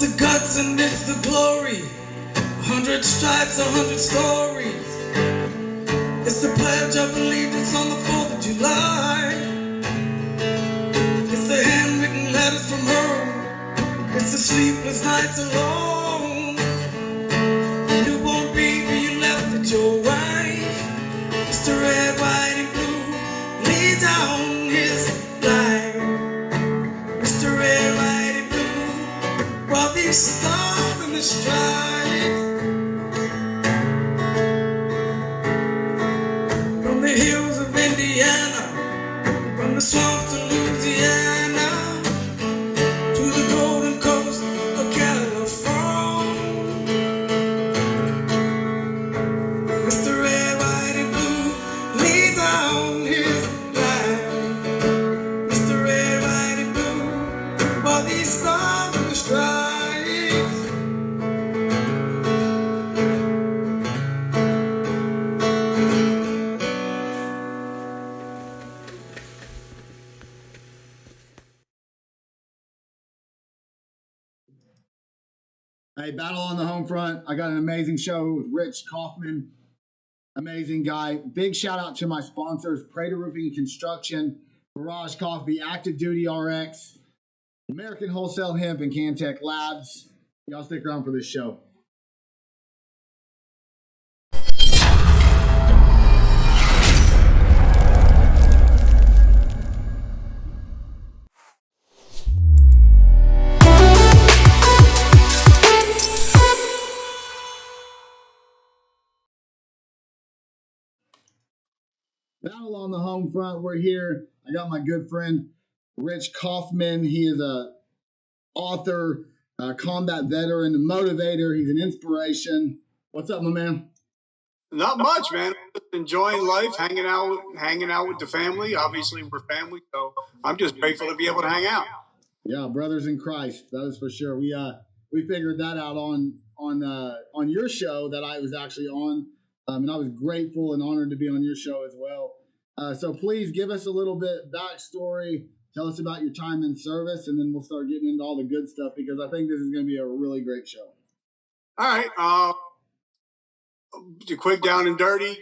It's the guts and it's the glory. 100 stripes, 100 stories. It's the pledge of allegiance on the 4th of July. It's the handwritten letters from home. It's the sleepless nights alone. Newborn baby you left at your wife. It's the red, white, and blue. Lay down his life. It's the red, white, and blue. While these stars in the stripes. From the hills of Indiana, from the swamps of Louisiana, to the golden coast of California. Mr. Red, White, and Blue, lay down his life. Mr. Red, White, and Blue, while these stars in the stripes. Hey, Battle on the Home Front. I got an amazing show with Rich Kaufman. Amazing guy. Big shout out to my sponsors, Prater Roofing and Construction, Barrage Coffee, Active Duty RX, American Wholesale Hemp, and Can-Tek Labs. Y'all stick around for this show. Battle on the Home Front. We're here. I got my good friend Rich Kaufman. He is a author, a combat veteran, a motivator. He's an inspiration. What's up, my man? Not much, man. Just enjoying life, hanging out with the family. Obviously, we're family, so I'm just grateful to be able to hang out. Yeah, brothers in Christ. That is for sure. We figured that out on your show that I was actually on. And I was grateful and honored to be on your show as well. So please give us a little bit backstory. Tell us about your time in service, and then we'll start getting into all the good stuff because I think this is going to be a really great show. All right. To quick down and dirty.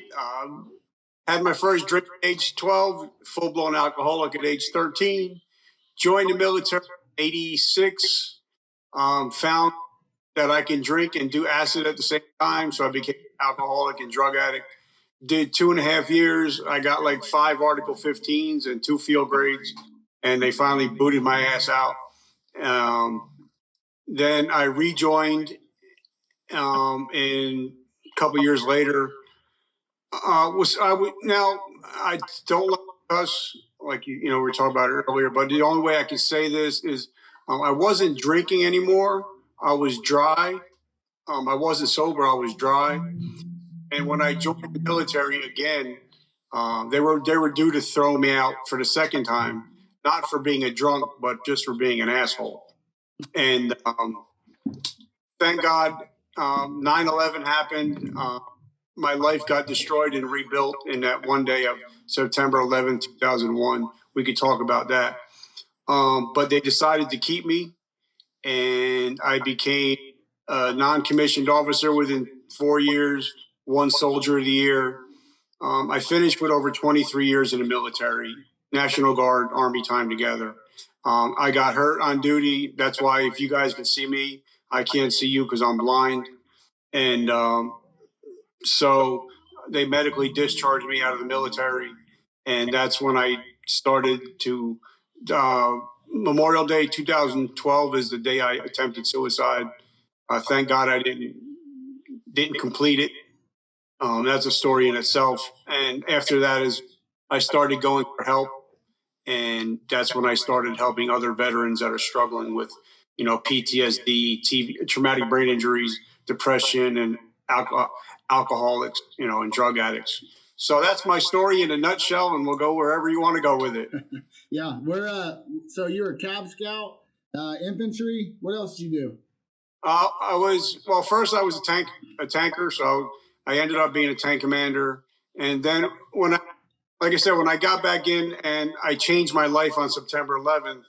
Had my first drink at age 12, full-blown alcoholic at age 13. Joined the military at 86. Found that I can drink and do acid at the same time, so I became alcoholic and drug addict. Did 2.5 years. I got like 5 Article 15s and 2 field grades, and they finally booted my ass out. Then I rejoined in a couple years later. Now I don't like us, like you know we were talking about it earlier, but the only way I can say this is I wasn't drinking anymore. I was dry. I wasn't sober. I was dry. And when I joined the military again, they were due to throw me out for the second time, not for being a drunk, but just for being an asshole. And thank God, 9/11 happened. My life got destroyed and rebuilt in that one day of September 11, 2001. We could talk about that. But they decided to keep me, and I became a non-commissioned officer within 4 years, 1 Soldier of the Year. I finished with over 23 years in the military, National Guard, Army time together. I got hurt on duty. That's why if you guys can see me, I can't see you because I'm blind. And so they medically discharged me out of the military. And that's when I started to Memorial Day 2012 is the day I attempted suicide. Thank God I didn't complete it. That's a story in itself. And after that is I started going for help. And that's when I started helping other veterans that are struggling with, PTSD, traumatic brain injuries, depression, and alcoholics, and drug addicts. So that's my story in a nutshell, and we'll go wherever you want to go with it. Yeah, so you're a Cab Scout, infantry. What else did you do? First I was a tanker, so I ended up being a tank commander. And then when I got back in and I changed my life on September 11th,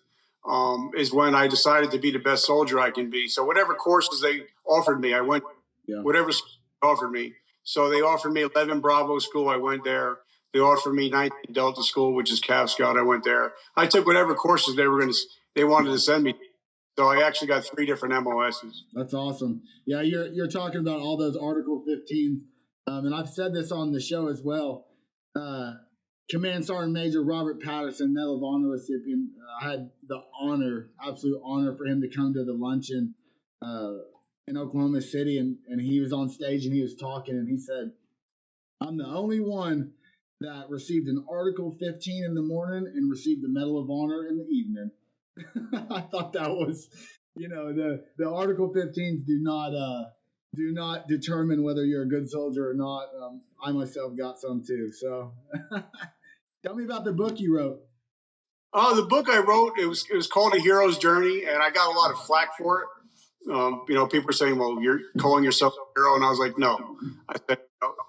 is when I decided to be the best soldier I can be. So whatever courses they offered me, I went. Yeah. Whatever they offered me. So they offered me 11 Bravo School. I went there. They offered me 19 Delta School, which is Calf Scout. I went there. I took whatever courses they wanted to send me. So I actually got 3 different MOSs. That's awesome. Yeah, you're talking about all those Article 15s, and I've said this on the show as well. Command Sergeant Major Robert Patterson, Medal of Honor recipient. I had the honor, absolute honor, for him to come to the luncheon in Oklahoma City, and he was on stage and he was talking, and he said, "I'm the only one that received an Article 15 in the morning and received the Medal of Honor in the evening." I thought that was, the Article 15s do not determine whether you're a good soldier or not. I myself got some too. So, tell me about the book you wrote. Oh, the book I wrote, it was called A Hero's Journey, and I got a lot of flack for it. People were saying, "Well, you're calling yourself a hero," and I was like, "No." I said,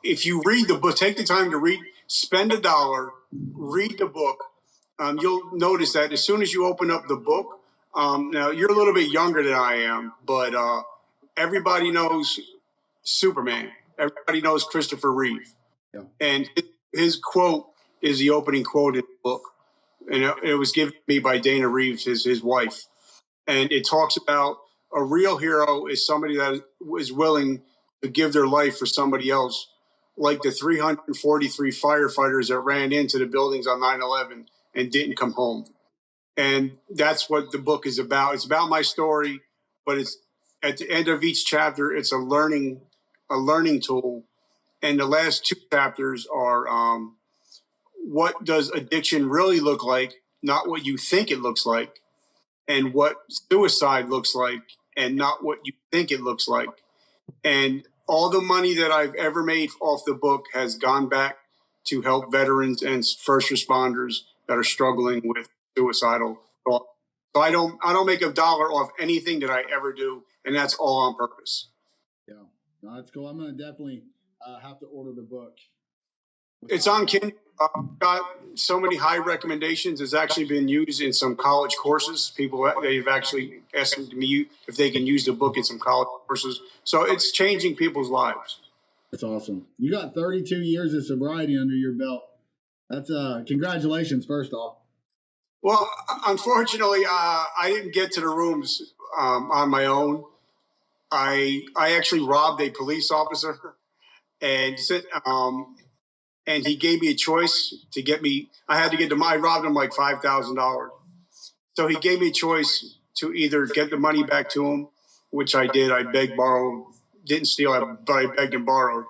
if you read the book, take the time to read, spend $1, read the book. You'll notice that as soon as you open up the book, now you're a little bit younger than I am, but everybody knows Superman. Everybody knows Christopher Reeve. Yeah. And his quote is the opening quote in the book. And it was given to me by Dana Reeves, his wife. And it talks about a real hero is somebody that is willing to give their life for somebody else, like the 343 firefighters that ran into the buildings on 9/11 and didn't come home. And that's what the book is about. It's about my story, but it's at the end of each chapter, it's a learning tool. And the last 2 chapters are what does addiction really look like, not what you think it looks like, and what suicide looks like, and not what you think it looks like. And all the money that I've ever made off the book has gone back to help veterans and first responders that are struggling with suicidal thought. So I don't make $1 off anything that I ever do, and that's all on purpose. Yeah, no, that's cool. I'm gonna definitely have to order the book. It's on Kindle. Got so many high recommendations. It's actually been used in some college courses. They've actually asked me if they can use the book in some college courses. So it's changing people's lives. That's awesome. You got 32 years of sobriety under your belt. That's congratulations, first off. Well, unfortunately, I didn't get to the rooms on my own. I actually robbed a police officer, and he gave me a choice to get me. I robbed him like $5,000. So he gave me a choice to either get the money back to him, which I did. I begged, borrowed, didn't steal, but I begged and borrowed.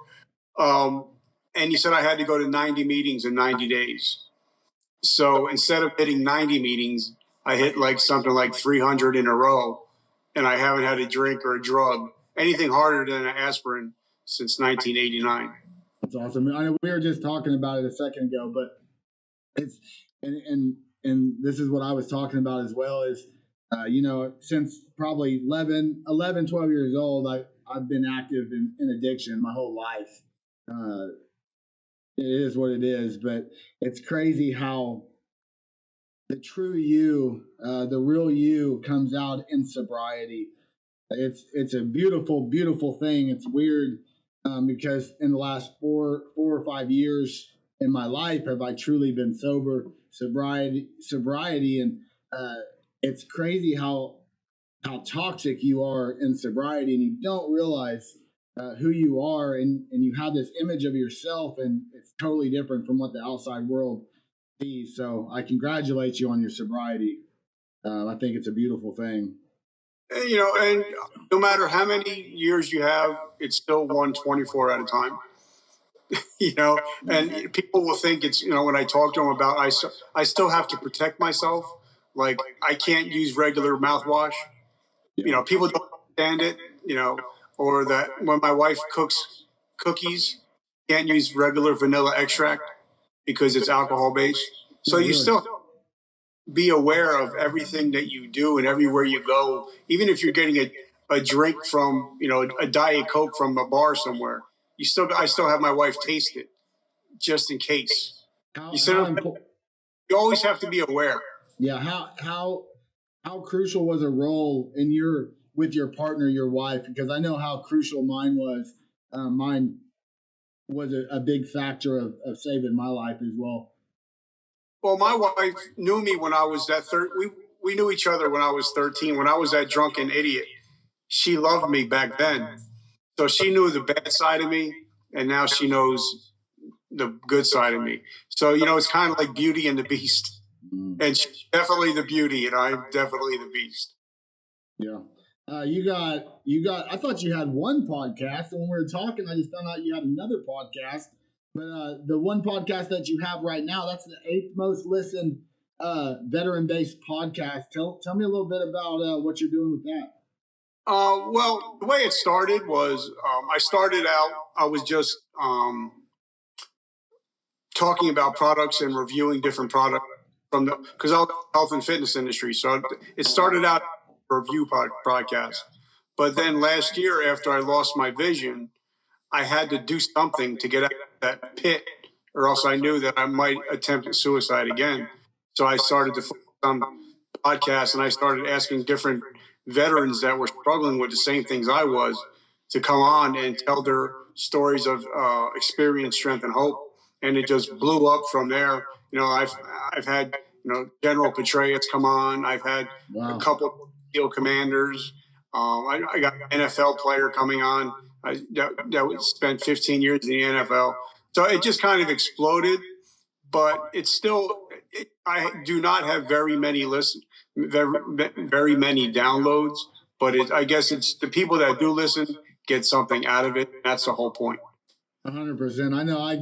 And he said I had to go to 90 meetings in 90 days. So instead of hitting 90 meetings, I hit something like 300 in a row. And I haven't had a drink or a drug, anything harder than an aspirin, since 1989. That's awesome. I know we were just talking about it a second ago, but it's and this is what I was talking about as well is, since probably 11, 12 years old, I've been active in addiction my whole life. It is what it is, but it's crazy how the true you, the real you comes out in sobriety. It's a beautiful, beautiful thing. It's weird. Because in the last 4 or 5 years in my life have I truly been sobriety, and it's crazy how toxic you are in sobriety, and you don't realize who you are, and you have this image of yourself, and it's totally different from what the outside world sees. So I congratulate you on your sobriety. I think it's a beautiful thing. And no matter how many years you have, it's still 124 at a time. And people will think it's, when I talk to them about, I still have to protect myself. Like, I can't use regular mouthwash. People don't understand it, or that when my wife cooks cookies, can't use regular vanilla extract because it's alcohol based. So you still be aware of everything that you do and everywhere you go. Even if you're getting a drink from, a Diet Coke from a bar somewhere, I still have my wife taste it just in case. You always have to be aware. Yeah. How how crucial was a role in with your partner, your wife? Because I know how crucial mine was. Mine was a big factor of saving my life as well. Well, my wife knew me when I was that we knew each other when I was 13. When I was that drunken idiot, she loved me back then. So she knew the bad side of me, and now she knows the good side of me. So, it's kind of like Beauty and the Beast. And she's definitely the beauty, and I'm definitely the beast. Yeah. You got, I thought you had one podcast, and when we were talking, I just found out you had another podcast. But the one podcast that you have right now, that's the 8th most listened veteran-based podcast. Tell me a little bit about what you're doing with that. Well, the way it started was I was just talking about products and reviewing different products because I was in the health and fitness industry. So it started out a review podcast. But then last year, after I lost my vision, I had to do something to get out of that pit, or else I knew that I might attempt suicide again. So I started to focus on podcasts, and I started asking different veterans that were struggling with the same things I was to come on and tell their stories of experience, strength, and hope. And it just blew up from there. I've had General Petraeus come on. I've had a couple SEAL commanders. I got an NFL player coming on that spent 15 years in the NFL. So it just kind of exploded, but it's still, I do not have very many very many downloads, but I guess it's the people that do listen get something out of it. That's the whole point. 100%. I know I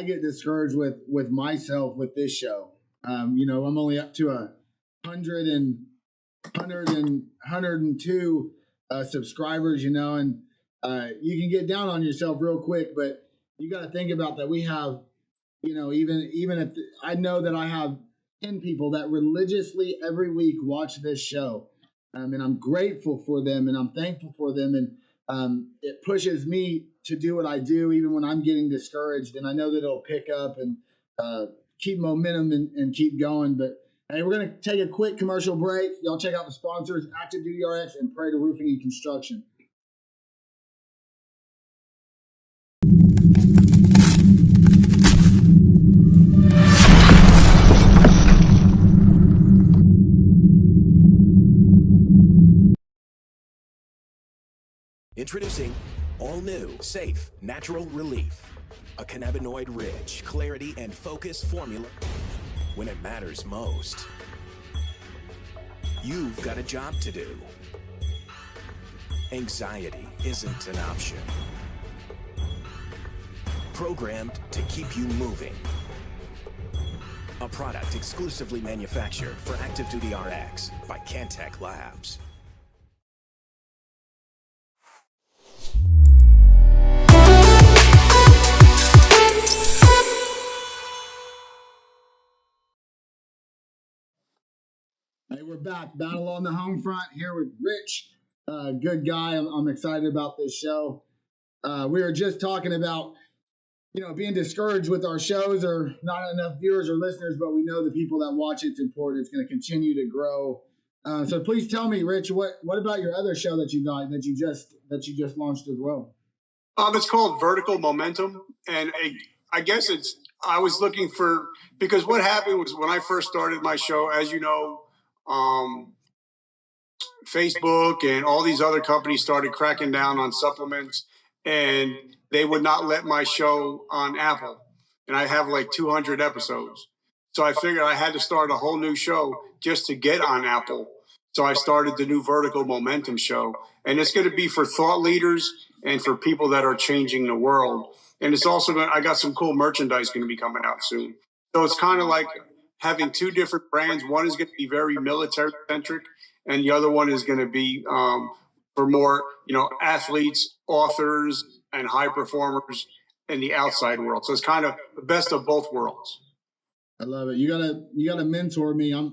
get discouraged with myself with this show. I'm only up to 102 subscribers, and you can get down on yourself real quick, but you got to think about that. We have, even if I know that I have 10 people that religiously every week watch this show, and I'm grateful for them and I'm thankful for them, and it pushes me to do what I do even when I'm getting discouraged, and I know that it'll pick up and keep momentum and keep going. But hey, we're going to take a quick commercial break. Y'all check out the sponsors, Active Duty RX and Prater Roofing and Construction. Introducing all new, safe, natural relief. A cannabinoid-rich, clarity and focus formula when it matters most. You've got a job to do. Anxiety isn't an option. Programmed to keep you moving. A product exclusively manufactured for Active Duty RX by Can-Tek Labs. Hey, we're back. Battle on the home front here with Rich. Good guy. I'm excited about this show. We were just talking about, being discouraged with our shows or not enough viewers or listeners, but we know the people that watch it's important. It's going to continue to grow. So please tell me, Rich, what about your other show that you got that you just launched as well? It's called Vertical Momentum, and I guess I was looking for, because what happened was when I first started my show, as you know, Facebook and all these other companies started cracking down on supplements, and they would not let my show on Apple. And I have like 200 episodes. So I figured I had to start a whole new show just to get on Apple. So I started the new Vertical Momentum show, and it's going to be for thought leaders and for people that are changing the world. And it's also I got some cool merchandise going to be coming out soon. So it's kind of like having two different brands. One is going to be very military centric, and the other one is going to be for more, athletes, authors, and high performers in the outside world. So it's kind of the best of both worlds. I love it. You gotta mentor me. I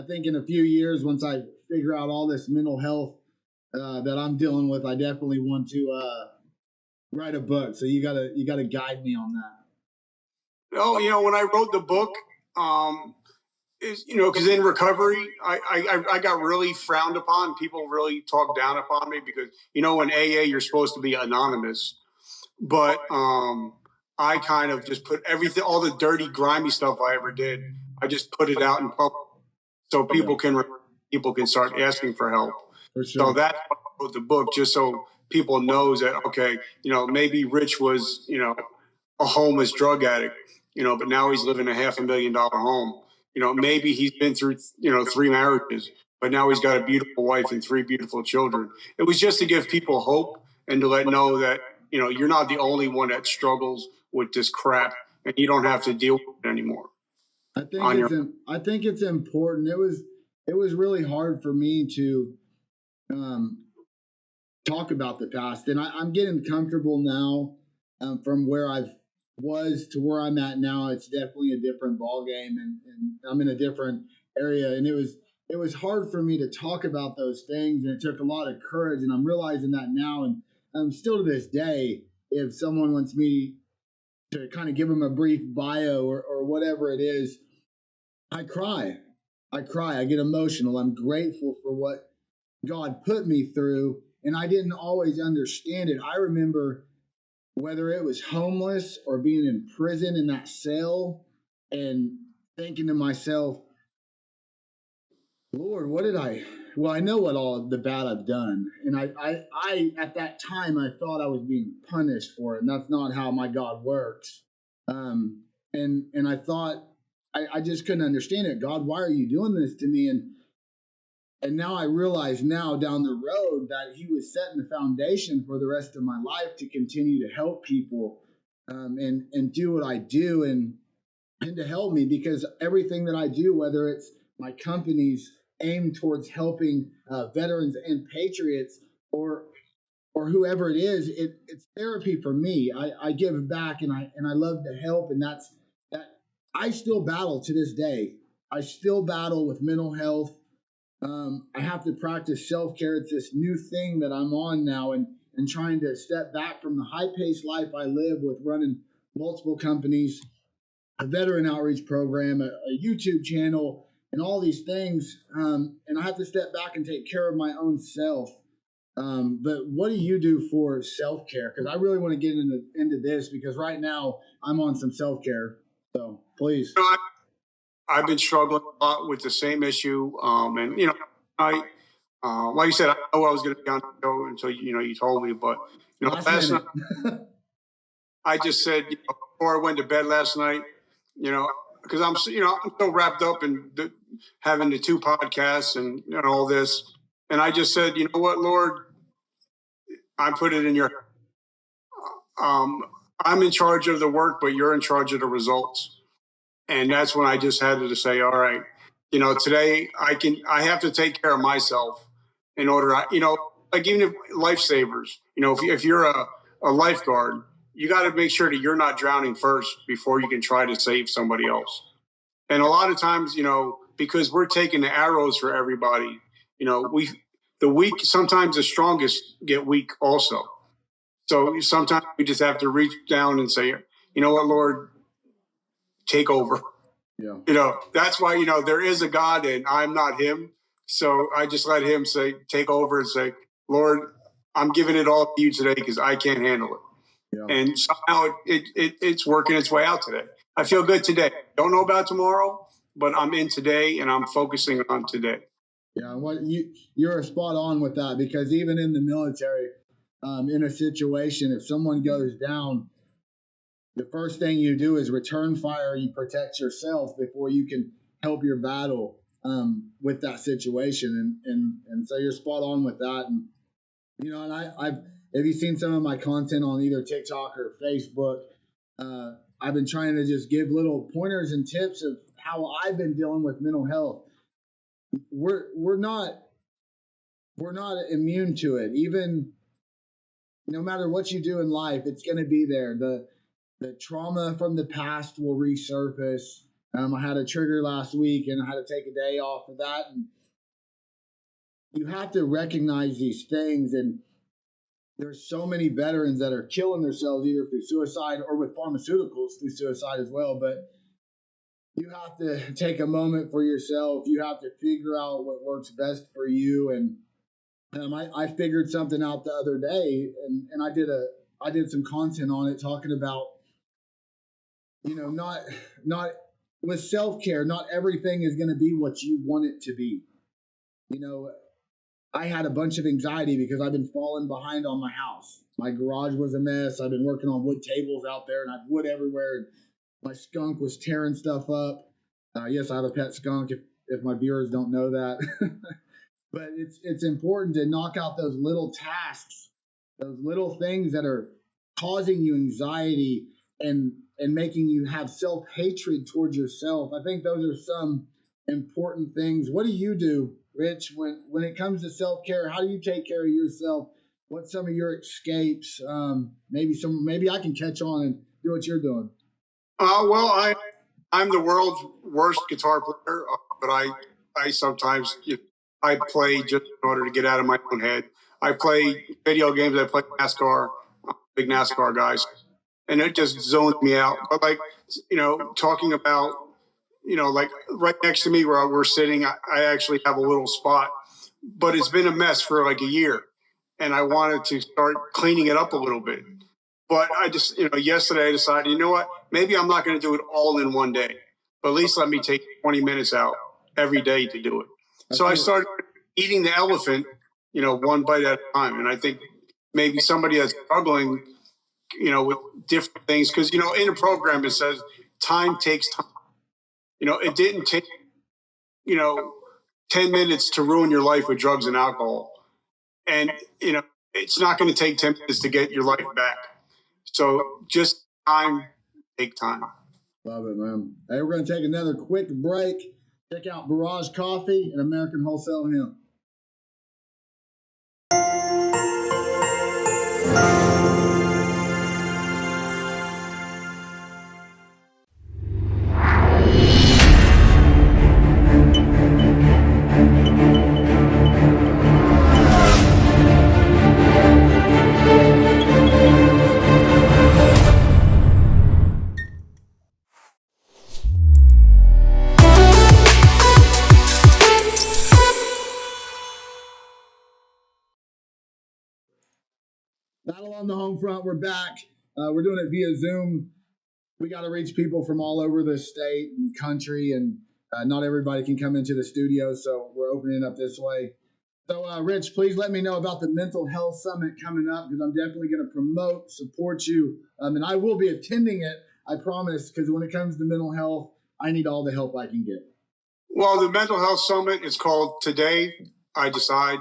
think in a few years, once I figure out all this mental health that I'm dealing with, I definitely want to write a book. So you gotta guide me on that. Oh, when I wrote the book, is, you know, because in recovery, I got really frowned upon. People really talk down upon me because, you know, in AA, you're supposed to be anonymous. But I kind of just put everything, all the dirty, grimy stuff I ever did, I just put it out in public so people can start asking for help. For sure. So that's why I wrote the book, just so people knows that, okay, you know, maybe Rich was, you know, a homeless drug addict, you know, but now he's living a $500,000 home. You know, maybe he's been through, you know, 3 marriages, but now he's got a beautiful wife and 3 beautiful children. It was just to give people hope and to let know that, you know, you're not the only one that struggles with this crap and you don't have to deal with it anymore. I think it's important. It was really hard for me to talk about the past, and I'm getting comfortable now from where I've was to where I'm at now. It's definitely a different ball game, and I'm in a different area. And it was hard for me to talk about those things, and it took a lot of courage. And I'm realizing that now, and still to this day, if someone wants me to kind of give them a brief bio or whatever it is, I cry. I cry. I get emotional. I'm grateful for what God put me through, and I didn't always understand it. I remember whether it was homeless or being in prison in that cell and thinking to myself, Lord, what did well, I know what all the bad I've done. And I at that time, I thought I was being punished for it. And that's not how my God works. And I thought, I just couldn't understand it. God, why are you doing this to me? And now I realize now down the road that he was setting the foundation for the rest of my life to continue to help people and do what I do and to help me, because everything that I do, whether it's my companies aimed towards helping veterans and patriots or whoever it is, it's therapy for me. I give back and I love to help, and that I still battle to this day. I still battle with mental health. I have to practice self-care. It's this new thing that I'm on now, and trying to step back from the high-paced life I live with running multiple companies, a veteran outreach program, a YouTube channel, and all these things. And I have to step back and take care of my own self. But what do you do for self-care? Because I really want to get into this, because right now I'm on some self-care. So please. You know, I've been struggling a lot with the same issue. And, you know, like you said, I know I was going to be on the show until, you know, you told me. But, you know, last night, I just said, you know, before I went to bed last night, you know, because I'm so wrapped up in having the 2 podcasts and, you know, all this. And I just said, you know what, Lord, I put it in your, I'm in charge of the work, but you're in charge of the results. And that's when I just had to say, all right, you know, today I have to take care of myself in order, you know, like even if lifesavers, you know, if you're a lifeguard, you got to make sure that you're not drowning first before you can try to save somebody else. And a lot of times, you know, because we're taking the arrows for everybody, you know, sometimes the strongest get weak also. So sometimes we just have to reach down and say, you know what, Lord, take over. Yeah. You know, that's why, you know, there is a God and I'm not him. So I just let him take over and say, Lord, I'm giving it all to you today because I can't handle it. Yeah. And somehow it's working its way out today. I feel good today. Don't know about tomorrow, but I'm in today and I'm focusing on today. Yeah, you're spot on with that, because even in the military, in a situation, if someone goes down, the first thing you do is return fire. You protect yourself before you can help your battle with that situation. And so you're spot on with that. And, you know, and have you seen some of my content on either TikTok or Facebook? I've been trying to just give little pointers and tips of how I've been dealing with mental health. We're not immune to it. Even no matter what you do in life, it's going to be there. The trauma from the past will resurface. I had a trigger last week and I had to take a day off of that. And you have to recognize these things. And there's so many veterans that are killing themselves either through suicide or with pharmaceuticals through suicide as well. But you have to take a moment for yourself. You have to figure out what works best for you. And I figured something out the other day, and I did some content on it talking about, not with self care. Not everything is going to be what you want it to be. You know, I had a bunch of anxiety because I've been falling behind on my house. My garage was a mess. I've been working on wood tables out there, and I have wood everywhere. And my skunk was tearing stuff up. Yes, I have a pet skunk. If my viewers don't know that, but it's important to knock out those little tasks, those little things that are causing you anxiety and making you have self-hatred towards yourself. I think those are some important things. What do you do, Rich, when it comes to self-care? How do you take care of yourself? What's some of your escapes? Maybe I can catch on and do what you're doing. Well, I'm the world's worst guitar player, but I sometimes I play just in order to get out of my own head. I play video games. I play NASCAR. I'm a big NASCAR guys, and it just zones me out. But like talking about like right next to me where we're sitting, I actually have a little spot, but it's been a mess for like a year, and I wanted to start cleaning it up a little bit. But I just, yesterday I decided, you know what? Maybe I'm not going to do it all in one day, but at least let me take 20 minutes out every day to do it. So I started eating the elephant, one bite at a time. And I think maybe somebody that's struggling, with different things, because, in a program it says time takes time. It didn't take, 10 minutes to ruin your life with drugs and alcohol. And, it's not going to take 10 minutes to get your life back. So just take time. Love it, man. Hey, we're going to take another quick break. Check out Barrage Coffee and American Wholesale Hemp. Battle on the home front. We're back. We're doing it via Zoom. We got to reach people from all over the state and country, and not everybody can come into the studio, so we're opening it up this way. So, Rich, please let me know about the Mental Health Summit coming up, because I'm definitely going to promote, support you, and I will be attending it, I promise, because when it comes to mental health, I need all the help I can get. Well, the Mental Health Summit is called Today I Decide.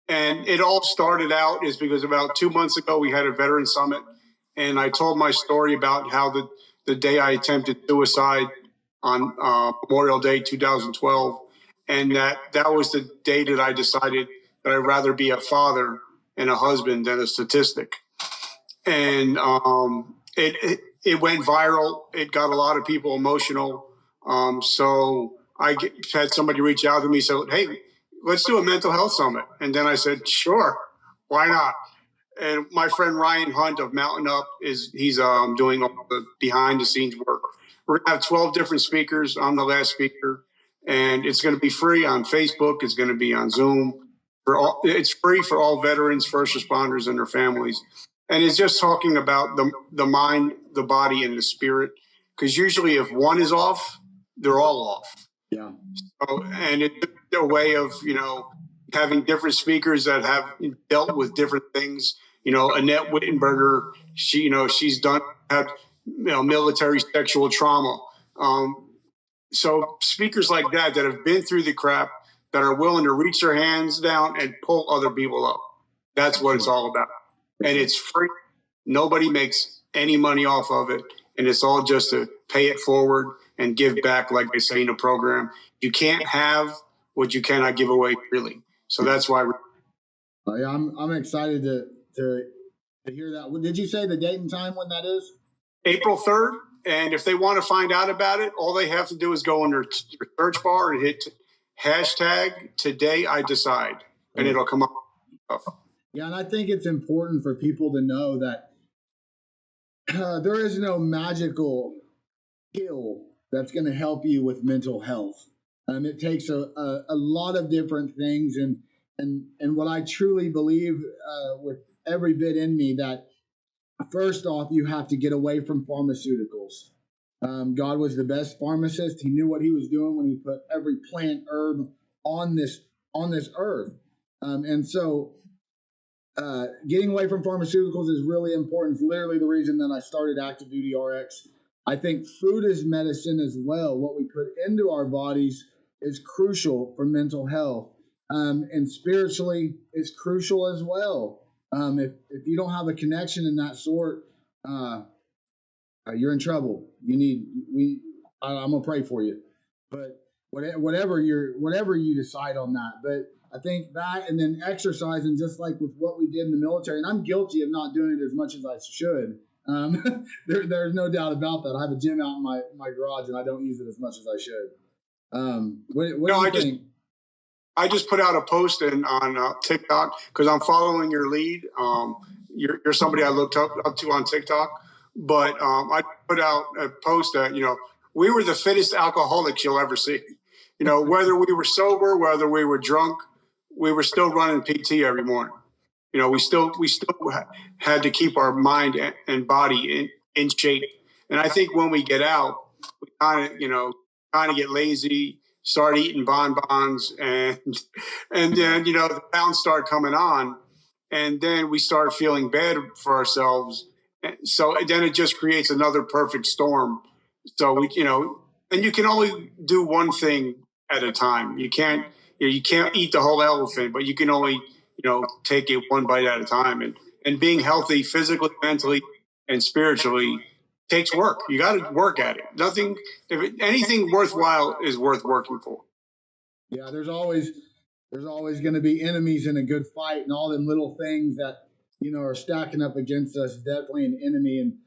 And it all started out is because about 2 months ago, we had a veteran summit. And I told my story about how the day I attempted suicide on Memorial Day 2012. And that was the day that I decided that I'd rather be a father and a husband than a statistic. And it went viral. It got a lot of people emotional. So had somebody reach out to me and say, hey, let's do a mental health summit. And then I said, sure, why not? And my friend Ryan Hunt of Mountain Up he's doing all the behind the scenes work. We're going to have 12 different speakers. I'm the last speaker, and it's going to be free on Facebook. It's going to be on Zoom. It's free for all veterans, first responders, and their families. And it's just talking about the mind, the body, and the spirit. Because usually if one is off, they're all off. Yeah. So, and it's a way of, having different speakers that have dealt with different things. Annette Wittenberger, she's had military sexual trauma. So speakers like that have been through the crap, that are willing to reach their hands down and pull other people up. That's what it's all about. And it's free. Nobody makes any money off of it. And it's all just to pay it forward and give back, like they say in the program. You can't have what you cannot give away, really. So that's why yeah, I'm excited to hear that. Did you say the date and time when that is? April 3rd. And if they want to find out about it, all they have to do is go in their search bar and hit hashtag Today I Decide, and it'll come up. Yeah, and I think it's important for people to know that there is no magical pill that's going to help you with mental health. It takes a lot of different things, and what I truly believe with every bit in me, that first off, you have to get away from pharmaceuticals. God was the best pharmacist. He knew what he was doing when he put every plant, herb on this earth, and so getting away from pharmaceuticals is really important. It's literally the reason that I started Active Duty RX. I think food is medicine as well. What we put into our bodies is crucial for mental health, and spiritually is crucial as well. If you don't have a connection in that sort, you're in trouble. I'm gonna pray for you, but whatever you decide on that. But I think that, and then exercising, just like with what we did in the military, and I'm guilty of not doing it as much as I should. There's no doubt about that. I have a gym out in my garage, and I don't use it as much as I should. What do you think? I just put out a post on TikTok because I'm following your lead. You're somebody I looked up to on TikTok, but I put out a post that, we were the fittest alcoholics you'll ever see. Whether we were sober, whether we were drunk, we were still running PT every morning. We still had to keep our mind and body in shape. And I think when we get out, we kind of get lazy, start eating bonbons, and then the pounds start coming on, and then we start feeling bad for ourselves. So then it just creates another perfect storm. So and you can only do one thing at a time. You can't eat the whole elephant, but you can only take it one bite at a time. And being healthy physically, mentally, and spiritually takes work. You got to work at it. Anything worthwhile is worth working for. Yeah, there's always going to be enemies in a good fight, and all them little things that are stacking up against us is definitely an enemy. And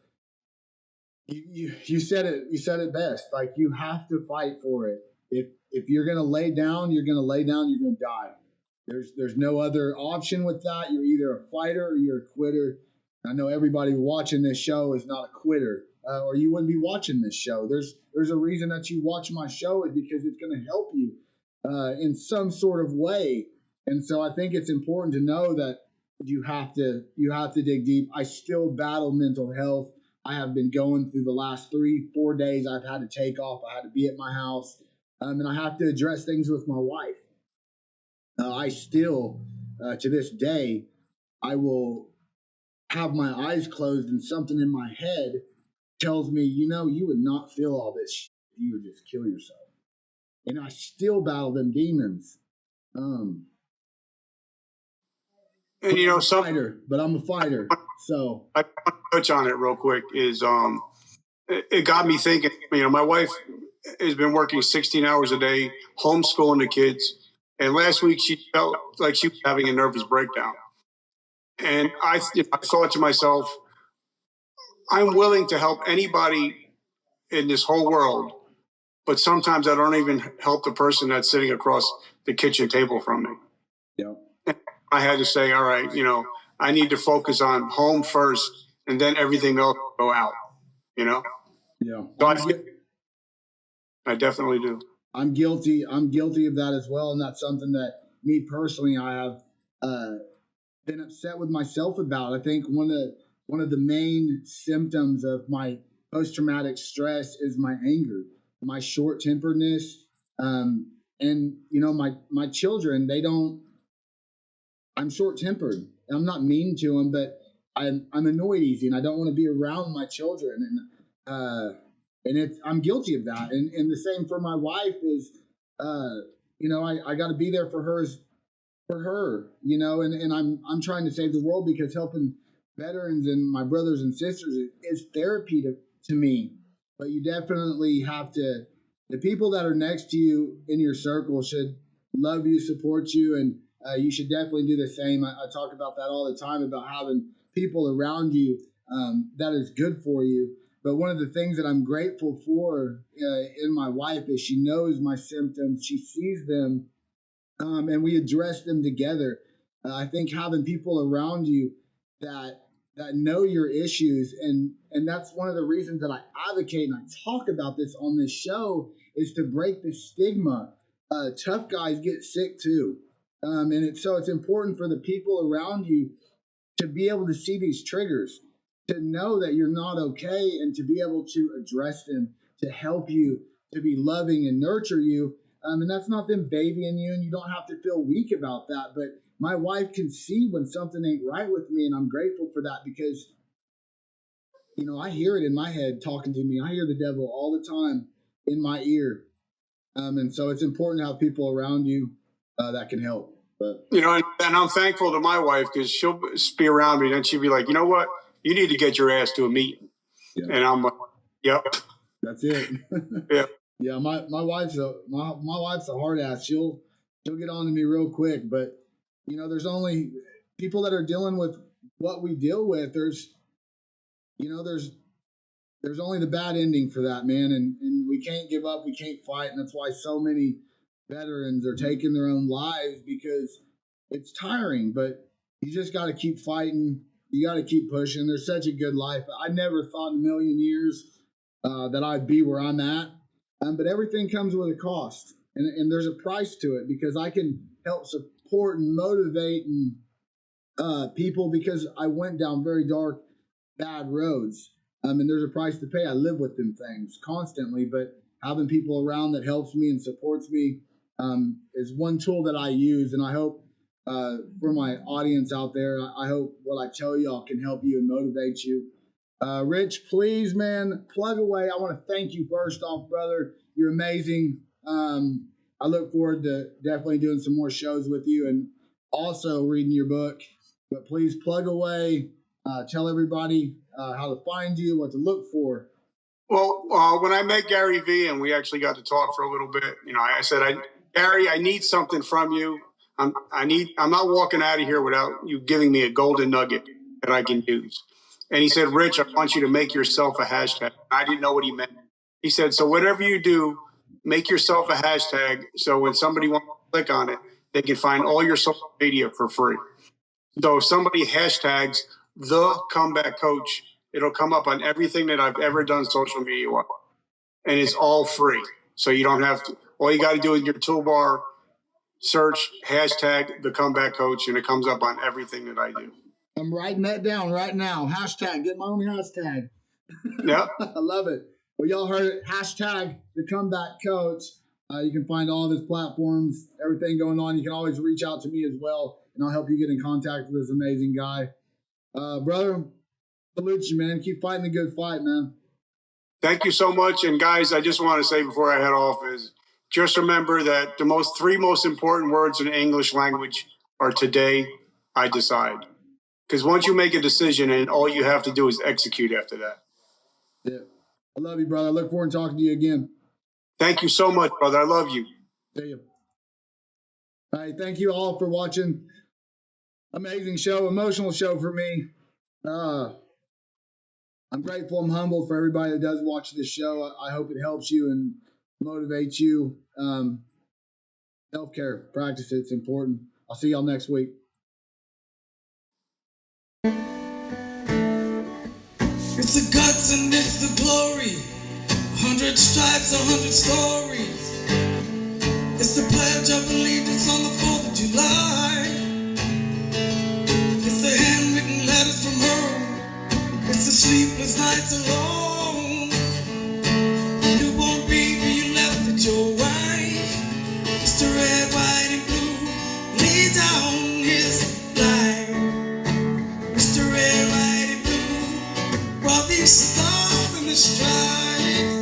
you said it best. Like, you have to fight for it. If you're going to lay down, you're going to lay down. You're going to die. There's no other option with that. You're either a fighter or you're a quitter. I know everybody watching this show is not a quitter, or you wouldn't be watching this show. There's a reason that you watch my show, is because it's going to help you in some sort of way. And so I think it's important to know that you have to dig deep. I still battle mental health. I have been going through the last 3-4 days. I've had to take off. I had to be at my house, and I have to address things with my wife. I still, to this day, I will have my eyes closed and something in my head tells me, you would not feel all this shit if you would just kill yourself. And I still battle them demons. And I'm a fighter. So I want to touch on it real quick. Is it got me thinking. My wife has been working 16 hours a day, homeschooling the kids, and last week she felt like she was having a nervous breakdown. And I thought to myself, I'm willing to help anybody in this whole world, but sometimes I don't even help the person that's sitting across the kitchen table from me. Yeah. I had to say, all right, I need to focus on home first, and then everything else will go out. Yeah. So I definitely do. I'm guilty of that as well, and that's something that me personally I have been upset with myself about. I think one of the main symptoms of my post-traumatic stress is my anger, my short-temperedness, and my children, I'm short-tempered. I'm not mean to them, but I'm annoyed easy, and I don't want to be around my children, and I'm guilty of that. And the same for my wife is, I got to be there for her, and I'm trying to save the world, because helping veterans and my brothers and sisters is therapy to me. But you definitely have to, the people that are next to you in your circle should love you, support you, and you should definitely do the same. I talk about that all the time, about having people around you that is good for you. But one of the things that I'm grateful for in my wife is she knows my symptoms, she sees them, and we address them together. I think having people around you that that know your issues. And that's one of the reasons that I advocate and I talk about this on this show, is to break the stigma. Tough guys get sick too. So it's important for the people around you to be able to see these triggers, to know that you're not okay, and to be able to address them, to help you, to be loving and nurture you. And that's not them babying you, and you don't have to feel weak about that. But my wife can see when something ain't right with me, and I'm grateful for that, because, you know, I hear it in my head talking to me. I hear the devil all the time in my ear. And so it's important to have people around you that can help. But, you know, and I'm thankful to my wife, because she'll be around me and she'll be like, you know what? You need to get your ass to a meeting. Yeah. And I'm like, yep. That's it. Yeah. Yeah, my wife's a hard ass. She'll get on to me real quick, but you know, there's only people that are dealing with what we deal with. There's only the bad ending for that, man, and we can't give up, we can't fight, and that's why so many veterans are taking their own lives, because it's tiring, but you just got to keep fighting. You got to keep pushing. There's such a good life. I never thought in a million years that I'd be where I'm at. But everything comes with a cost, and there's a price to it, because I can help support and motivate people, because I went down very dark, bad roads. And there's a price to pay. I live with them things constantly, but having people around that helps me and supports me is one tool that I use. And I hope for my audience out there, I hope what I tell y'all can help you and motivate you. Rich, please, man, plug away. I want to thank you first off, brother. You're amazing. I look forward to definitely doing some more shows with you and also reading your book. But please plug away. Tell everybody how to find you, what to look for. Well, when I met Gary V and we actually got to talk for a little bit, you know, I said, Gary, I need something from you. I'm not walking out of here without you giving me a golden nugget that I can use. And he said, Rich, I want you to make yourself a hashtag. I didn't know what he meant. He said, so whatever you do, make yourself a hashtag, so when somebody wants to click on it, they can find all your social media for free. So if somebody hashtags the comeback coach, it'll come up on everything that I've ever done social media with. And it's all free. So you don't have to, all you got to do in your toolbar, search hashtag the comeback coach, and it comes up on everything that I do. I'm writing that down right now. Hashtag, get my own hashtag. Yeah. I love it. Well, y'all heard it. Hashtag the comeback coach. You can find all of his platforms, everything going on. You can always reach out to me as well, and I'll help you get in contact with this amazing guy. Brother, salute you, man. Keep fighting the good fight, man. Thank you so much. And guys, I just want to say before I head off is just remember that the three most important words in the English language are today, I decide. Because once you make a decision, and all you have to do is execute after that. Yeah. I love you, brother. I look forward to talking to you again. Thank you so much, brother. I love you. See you. All right. Thank you all for watching. Amazing show, emotional show for me. I'm grateful. I'm humble for everybody that does watch this show. I hope it helps you and motivates you. Self-care, practice it. It's important. I'll see y'all next week. It's the guts and it's the glory. 100 stripes, 100 stories. It's the pledge of allegiance on the 4th of July. It's the handwritten letters from home. It's the sleepless nights alone. Newborn baby you left at your wife. It's the red, white, and blue leads on his life. It's the red, white, and blue. While these stars and the stripes